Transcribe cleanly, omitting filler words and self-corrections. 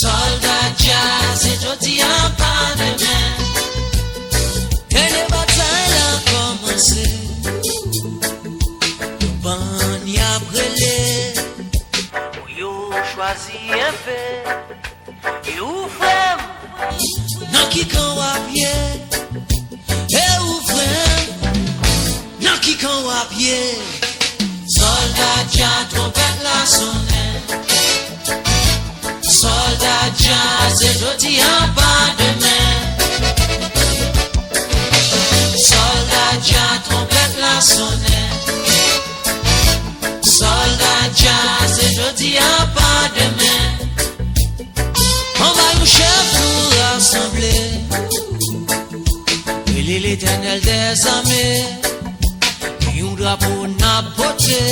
Soldat jazz, c'est jodi en pas demain. Que les batailles ont commencé. Bon y a brûlé. Yo choisi un fait. Et où frère? Non qui qu'on va pied. Et où frère? Non qui qu'on va pied. Soldat jazz, trompette la sonnette. Soldat jazz, c'est jodi en pas demain. Soldat jazz, trompette la sonnette. Soldat jazz, c'est jodi en pas demain. On va nous chef nous rassembler. Il est l'éternel des armées. Et un drapeau n'a porté.